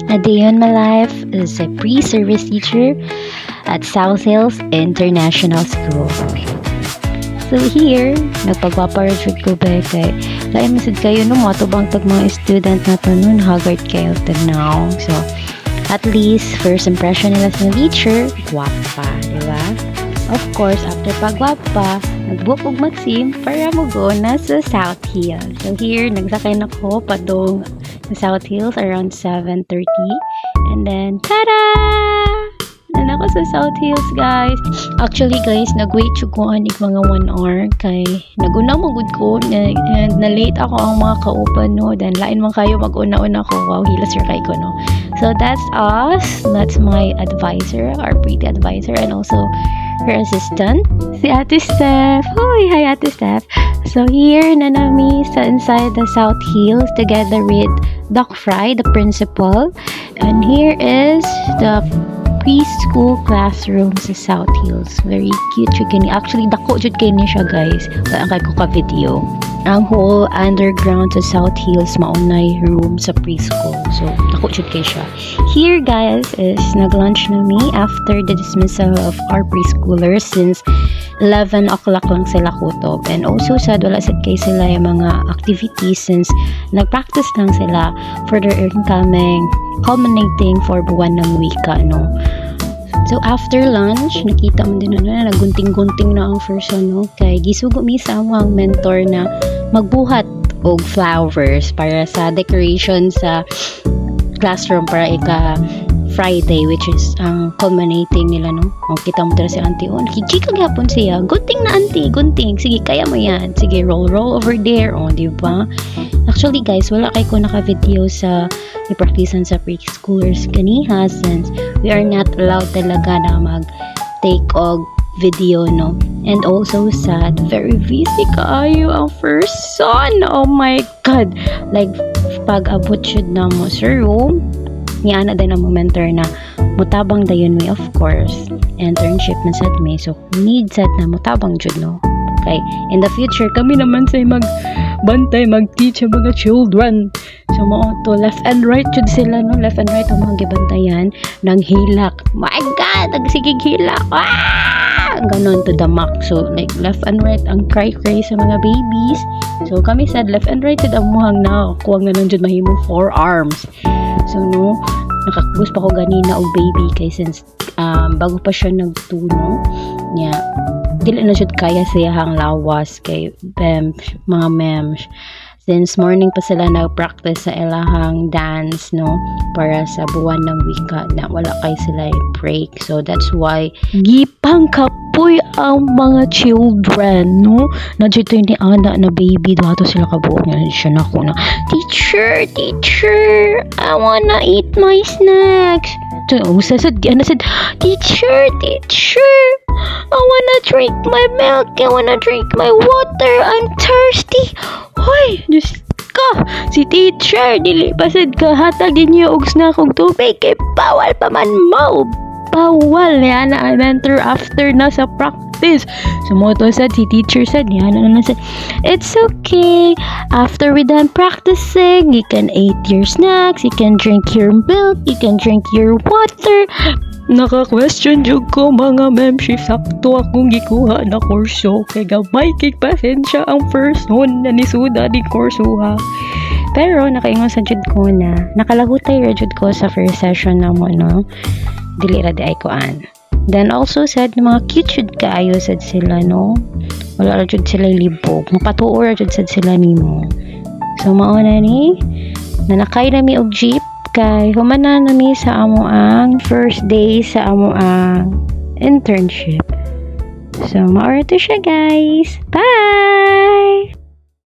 A day on my life as a pre-service teacher at South Hills International School. So here, nagpagpaparajud ko ba kay lain masud kayo no mo tubang tag mga student na to nun haggard kayo to now. So at least first impression nila sa teacher, gwapa, di ba? Of course, after pagwapa, nagbook og magsim para mo go na sa South Hills. So here, nagsakay na ko padong sa South Hills around 7:30. And then, tada! Nan ako sa South Hills, guys. Actually, guys, nag-wait ko anig mga 1 hour kay naguna mo good ko and na-late ako ang mga kaupan, no? Then, lain man kayo mag-una-una ko. Wow, hilas your kay ko, no? So, that's us. That's my advisor, our pretty advisor, and also her assistant, si Ate Steph. Hoy, hi Ate Steph. So, here na nami sa inside the South Hills together with Doc Fry, the principal. And here is the preschool classroom sa South Hills. Very cute jud kini. Actually, dako jud kini siya, guys. Wala kay ko ka video. Ang whole underground sa South Hills maunay room sa preschool. So, dako jud kay siya. Here, guys, is nag-lunch na me after the dismissal of our preschoolers since 11 o'clock lang sila kutob. And also, sad wala sad kay sila yung mga activities since nag-practice lang sila for their incoming culminating for buwan ng wika, no? So, after lunch, nakita mo din na nagunting-gunting na ang first ano, kay gisugo mi sa among mentor na magbuhat og flowers para sa decoration sa classroom para ika Friday, which is ang culminating nila, no? O, kita mo tira si auntie, oh, nakikika gapon siya. Gunting na auntie, gunting. Sige, kaya mo yan. Sige, roll over there. O, di ba? Actually, guys, wala kay ko naka-video sa i-practicean sa preschoolers kaniha since we are not allowed talaga na mag-take og video, no? And also sad, very busy kaayo ang first son. Oh my God! Like, pag-abot syud na mo sa room, niya na din ang mentor na mutabang dayon may, of course, internship man sad may. So, need sad na mutabang jud, no? Okay, in the future, kami naman say magbantay, mag-teach ang mga children. So, mo to left and right jud sila, no? Left and right ang mga gibantayan ng hilak. My God! Nagsigig hilak! Ah! Ganon to the max. So, like, left and right ang cry-cry sa mga babies. So, kami said left and right jud ang muhang na. Kuwang na lang jud mahimo 4 arms. So, no, nakakbus pa ko ganina og baby kay since bago pa siya nagtuno niya. Dili na jud kaya siya hang lawas kay mga mems. Since morning pa sila nag-practice sa ilahang dance, no, para sa buwan ng wika na wala kay sila break. So, that's why gipang kapoy ang mga children, no? Nadito ni Ana na baby, dato sila kabuok niya. Siya na ko na, teacher, I wanna eat my snacks. Said, teacher, I wanna drink my milk, I wanna drink my water, I'm thirsty. Hoy, Diyos ka, si teacher, dili pasad ka, hatagin niyo og snack og tubig, kay bawal pa man mo. Bawal niya na mentor after na sa practice. So, mo to said, si teacher said, niya na said, it's okay. After we done practicing, you can eat your snacks, you can drink your milk, you can drink your water. Naka-question jud ko mga memship, sakto akong gikuha na kurso kay gamay kay pasensya ang first one na nisuda di kurso, ha. Pero nakaingon sa jud ko na nakalagutay ra jud ko sa first session na mo, no, dili ra di ay kuan. Then also said mga cute jud kaayo sad sila, no, wala ra jud sila libog, mapatuo ra jud sad sila nimo. So mao na ni nanakay na mi og jeep kay humana nami sa amo ang first day sa amo ang internship. So, maorito siya, guys. Bye!